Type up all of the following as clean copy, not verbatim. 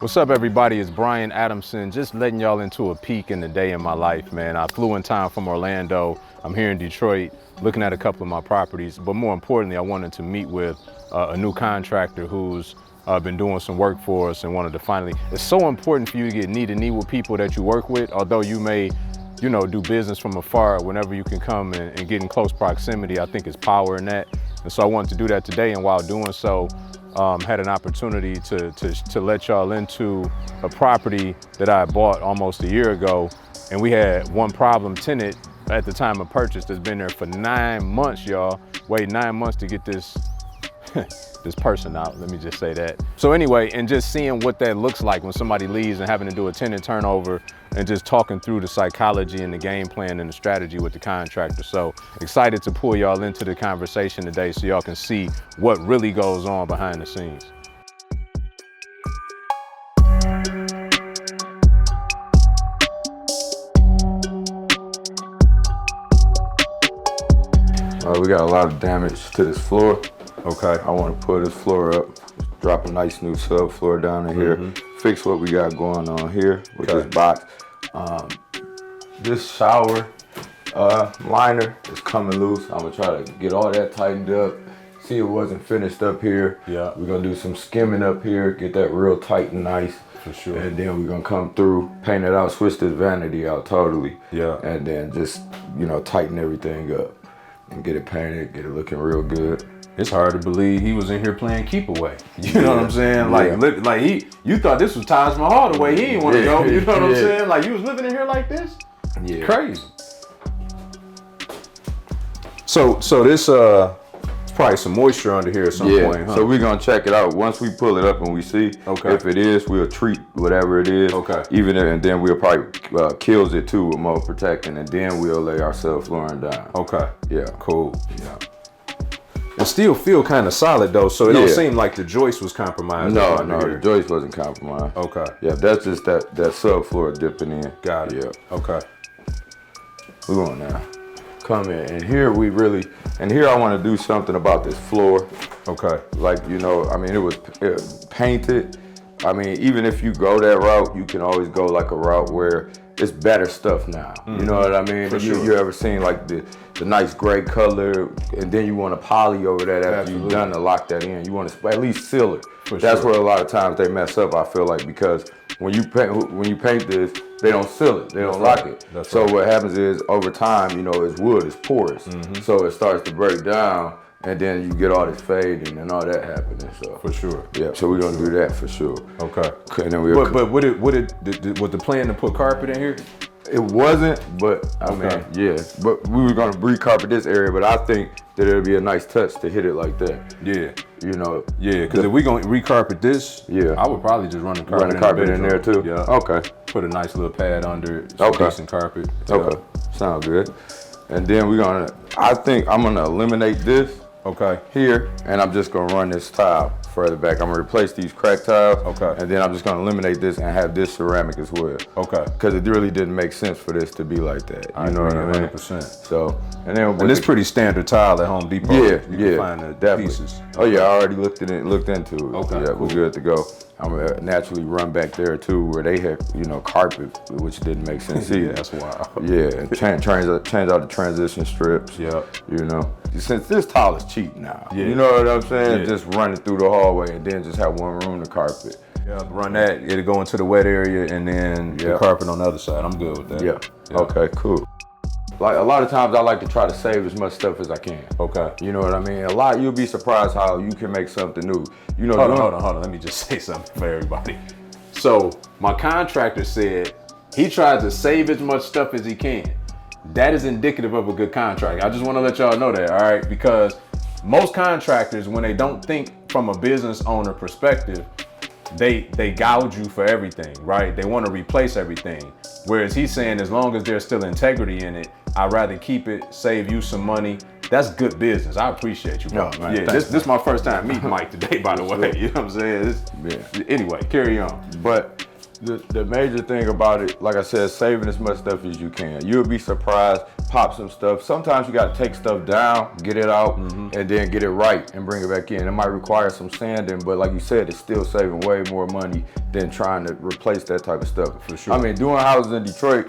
What's up, everybody? It's Brian Adamson, just letting y'all into a peek in the day in my life, man. I flew in town from Orlando. I'm here in Detroit, looking at a couple of my properties. But more importantly, I wanted to meet with a new contractor who's been doing some work for us and wanted to finally. It's so important for you to get knee to knee with people that you work with, although you may, do business from afar. Whenever you can come and get in close proximity, I think it's power in that. And so I wanted to do that today, and while doing so, had an opportunity to let y'all into a property that I bought almost a year ago, and we had one problem tenant at the time of purchase that's been there for 9 months, y'all. Wait 9 months to get this this person out, let me just say that. So anyway, and just seeing what that looks like when somebody leaves and having to do a tenant turnover and just talking through the psychology and the game plan and the strategy with the contractor. So excited to pull y'all into the conversation today so y'all can see what really goes on behind the scenes. We got a lot of damage to this floor. Okay. I want to pull this floor up, drop a nice new subfloor down in here, fix what we got going on here with this box. This shower liner is coming loose. I'm gonna try to get all that tightened up, see it wasn't finished up here. Yeah. We're gonna do some skimming up here, get that real tight and nice. For sure. And then we're gonna come through, paint it out, switch this vanity out totally. Yeah. And then just, tighten everything up and get it painted, get it looking real good. It's hard to believe he was in here playing keep away. You know what I'm saying? You thought this was Taj Mahal the way he didn't want to go. You know what I'm saying? Like, you was living in here like this? Yeah. Crazy. So this it's probably some moisture under here at some point, huh? So we're gonna check it out. Once we pull it up and we see if it is, we'll treat whatever it is. Okay. And then we'll probably kills it too with mold protecting, and then we'll lay our subflooring down. Okay. Yeah. Cool. Yeah. It still feel kind of solid though, so it don't seem like the joist was compromised. No, the joist wasn't compromised. Okay. Yeah, that's just that subfloor dipping in. Got it. Yeah. Okay. We want now. Come in, and here I want to do something about this floor. Okay. Like, it was painted. Even if you go that route, you can always go like a route where it's better stuff now. You know what I mean? For sure. You ever seen like the nice gray color, and then you want to poly over that after you've done to lock that in. You want to at least seal it. That's where a lot of times they mess up, I feel like, because when you paint this, they don't seal it, they don't lock it. So what happens is over time, it's wood, it's porous. So it starts to break down, and then you get all this fading and all that happening. So For sure. yeah, so we're gonna do that for sure. Okay. And then was the plan to put carpet in here? It wasn't, but but we were gonna recarpet this area, but I think that it'll be a nice touch to hit it like that. Yeah. Yeah, because if we're gonna recarpet this, I would probably just run the carpet in there too. Yeah. Okay. Put a nice little pad under it. Some decent carpet. Okay. Sound good. And then I think I'm gonna eliminate this. Okay. Here, and I'm just gonna run this tile further back. I'm gonna replace these cracked tiles. Okay. And then I'm just gonna eliminate this and have this ceramic as well. Okay. Because it really didn't make sense for this to be like that. You know what I mean? 100%. So, and this pretty standard tile at Home Depot. Yeah, you can find the definitely. pieces. Oh yeah, I already looked into it. Okay. Yeah, we're good to go. I'm gonna naturally run back there too, where they had, carpet, which didn't make sense either. That's wild. Yeah, and change out the transition strips. Yeah. Since this tile is cheap now. Yeah. You know what I'm saying? Yeah. Just run it through the hallway and then just have one room to carpet. Yeah, run that, it'll go into the wet area and then the carpet on the other side. I'm good with that. Yeah. Okay, cool. Like a lot of times I like to try to save as much stuff as I can. Okay. You know what I mean? You'll be surprised how you can make something new. Hold on. Let me just say something for everybody. So my contractor said he tries to save as much stuff as he can. That is indicative of a good contract. I just want to let y'all know that, all right? Because most contractors, when they don't think from a business owner perspective, they gouge you for everything, right? They want to replace everything. Whereas he's saying as long as there's still integrity in it, I'd rather keep it, save you some money. That's good business. I appreciate you, bro. Man, yeah, this is my first time meeting Mike today, by the way. You know what I'm saying? Anyway, carry on. But the major thing about it, like I said, saving as much stuff as you can. You'll be surprised pop some stuff. Sometimes you gotta take stuff down, get it out, and then get it right and bring it back in. It might require some sanding, but like you said, it's still saving way more money than trying to replace that type of stuff. For sure. I mean, doing houses in Detroit,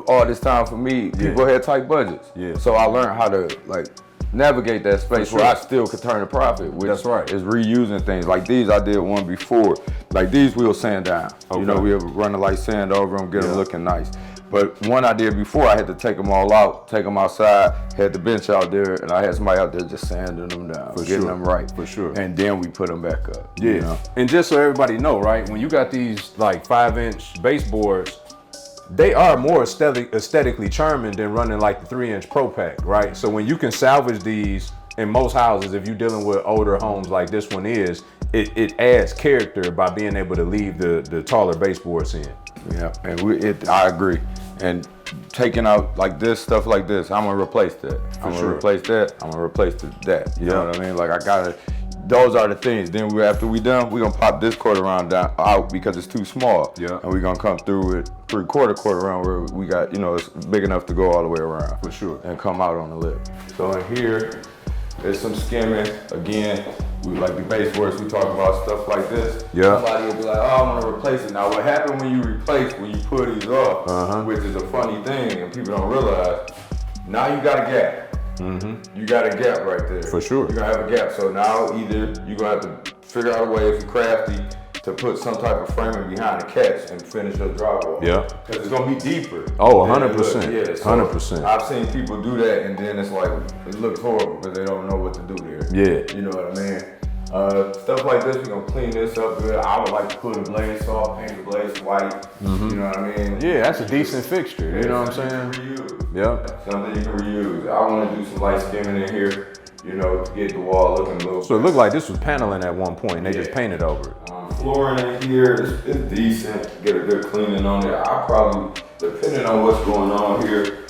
all this time for me, people had tight budgets. Yeah. So I learned how to like navigate that space where I still could turn a profit, which That's right. is reusing things. Like these, I did one before. Like these, we'll sand down. Okay. You know, we'll run a light sand over them, get them looking nice. But one I did before, I had to take them all out, take them outside, had the bench out there, and I had somebody out there just sanding them down, getting them right. For sure. And then we put them back up. Yeah. You know? And just so everybody know, right, when you got these like 5-inch baseboards, they are more aesthetically charming than running like the 3-inch Pro Pack, right? So when you can salvage these in most houses, if you're dealing with older homes like this one is, it adds character by being able to leave the taller baseboards in. Yeah, and I agree. And taking out like this, stuff like this, I'm gonna replace that. I'm gonna replace that, I'm gonna replace that. You know what I mean? Like I gotta, those are the things. Then after we done, we're gonna pop this quarter round out because it's too small. Yeah. And we're gonna come through with 3/4 quarter round where we got, you know, it's big enough to go all the way around. For sure. And come out on the lip. So in here, there's some skimming. Again, we like the baseboards, we talk about stuff like this. Yeah. Somebody will be like, oh, I want to replace it. Now what happened when you replace, when you pull these off, which is a funny thing and people don't realize, now you got a gap. You got a gap right there. For sure. You're gonna have a gap. So now either you're gonna have to figure out a way, if you're crafty, to put some type of framing behind the catch and finish your drywall. Yeah. Because it's gonna be deeper. Oh, than 100%. it looks. Yeah, 100%. I've seen people do that and then it's like, it looks horrible because they don't know what to do there. Yeah. You know what I mean? Stuff like this, we're gonna clean this up good. I would like to put a blade saw, paint the blades white. You know what I mean? Yeah, that's a decent fixture. You know what I'm saying? Something you can reuse. Yeah. Something you can reuse. I want to do some light skimming in here, you know, to get the wall looking a little. So it looked like this was paneling at one point and they just painted over it. Flooring in here is decent. Get a good cleaning on it. I probably, depending on what's going on here,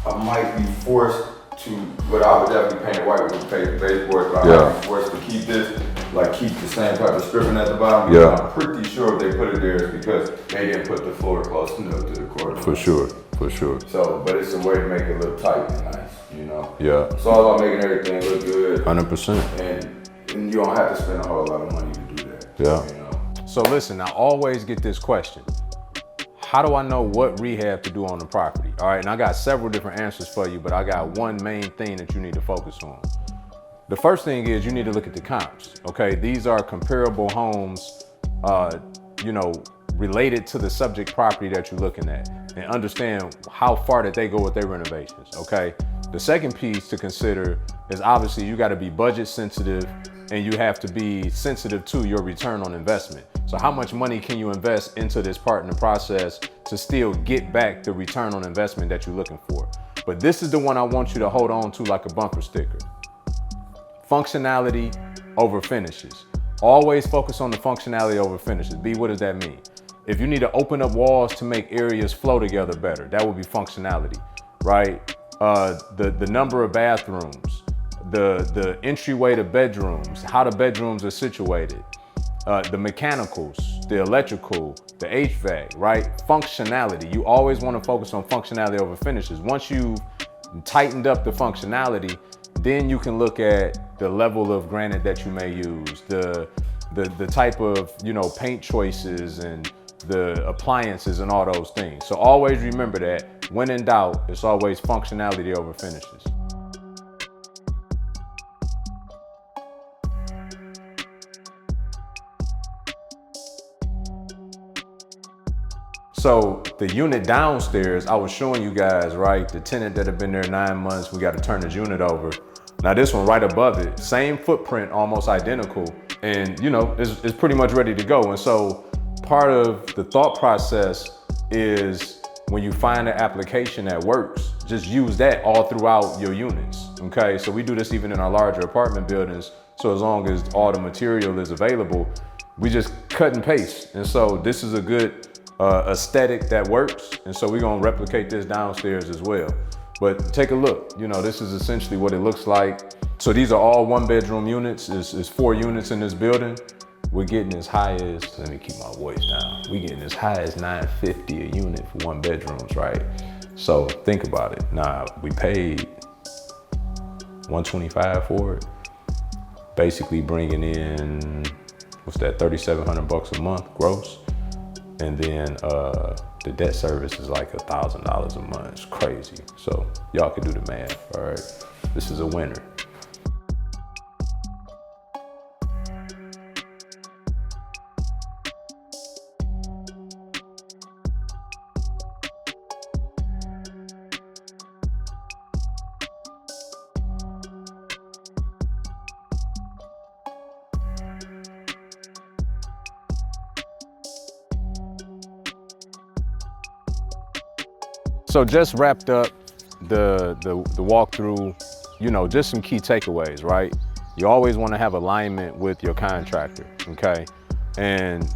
I might be forced to, but I would definitely paint it white with the baseboards, but I might be forced to keep this, like keep the same type of stripping at the bottom. Yeah. I'm pretty sure if they put it there it's because they didn't put the floor close enough to the corner. For sure. For sure. So, but it's a way to make it look tight and nice, you know? Yeah. It's all about making everything look good. 100%. And you don't have to spend a whole lot of money to do that. Yeah. You know? So listen, I always get this question. How do I know what rehab to do on the property? All right, and I got several different answers for you, but I got one main thing that you need to focus on. The first thing is you need to look at the comps, okay? These are comparable homes, you know, related to the subject property that you're looking at, and understand how far did they go with their renovations, okay? The second piece to consider is obviously you gotta be budget sensitive and you have to be sensitive to your return on investment. So how much money can you invest into this part in the process to still get back the return on investment that you're looking for? But this is the one I want you to hold on to like a bumper sticker. Functionality over finishes. Always focus on the functionality over finishes. B, what does that mean? If you need to open up walls to make areas flow together better, that would be functionality, right? The number of bathrooms, the entryway to bedrooms, how the bedrooms are situated, the mechanicals, the electrical, the HVAC, right? Functionality. You always want to focus on functionality over finishes. Once you've tightened up the functionality, then you can look at the level of granite that you may use, the type of, you know, paint choices and the appliances and all those things. So always remember that when in doubt, it's always functionality over finishes. So the unit downstairs, I was showing you guys, right? The tenant that had been there 9 months, we got to turn his unit over. Now this one right above it, same footprint, almost identical. And you know, it's pretty much ready to go. And so part of the thought process is when you find an application that works, just use that all throughout your units, okay? So we do this even in our larger apartment buildings. So as long as all the material is available, we just cut and paste. And so this is a good aesthetic that works. And so we're gonna replicate this downstairs as well. But take a look, you know, this is essentially what it looks like. So these are all 1-bedroom units. It's 4 units in this building. We're getting as high as, let me keep my voice down. We're getting as high as $950 a unit for 1 bedrooms, right? So think about it. Now, we paid $125 for it, basically bringing in, what's that, $3,700 a month gross. And then the debt service is like $1,000 a month. It's crazy. So y'all can do the math, all right? This is a winner. So just wrapped up the walkthrough, you know, just some key takeaways, right? You always want to have alignment with your contractor, okay? And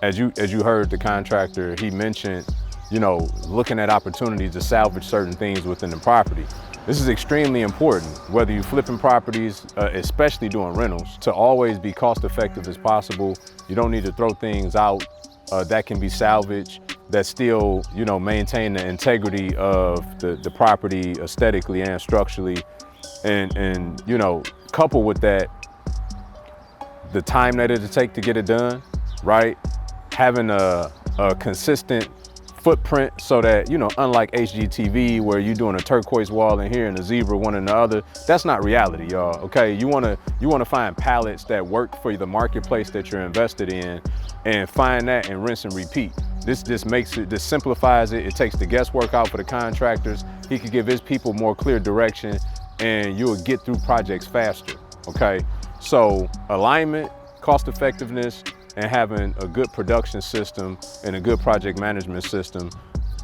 as you heard the contractor, he mentioned, you know, looking at opportunities to salvage certain things within the property. This is extremely important, whether you're flipping properties, especially doing rentals, to always be cost effective as possible. You don't need to throw things out that can be salvaged, that still, you know, maintain the integrity of the property aesthetically and structurally. And you know, coupled with that, the time that it'll take to get it done, right? Having a consistent footprint so that, you know, unlike HGTV where you're doing a turquoise wall in here and a zebra one in the other, that's not reality, y'all, okay? You wanna find palettes that work for the marketplace that you're invested in, and find that and rinse and repeat. This just makes it, this simplifies it. It takes the guesswork out for the contractors. He could give his people more clear direction, and you'll get through projects faster, okay? So alignment, cost effectiveness, and having a good production system and a good project management system,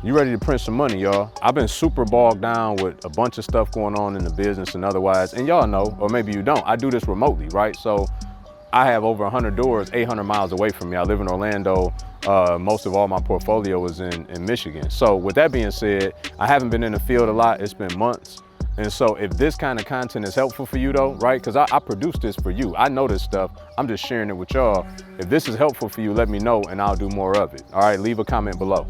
you ready to print some money, y'all. I've been super bogged down with a bunch of stuff going on in the business and otherwise, and y'all know, or maybe you don't, I do this remotely, right? So I have over 100 doors 800 miles away from me. I live in Orlando. Most of all my portfolio is in Michigan. So with that being said, I haven't been in the field a lot. It's been months. And so if this kind of content is helpful for you though, right? Because I produce this for you. I know this stuff. I'm just sharing it with y'all. If this is helpful for you, let me know and I'll do more of it. All right, leave a comment below.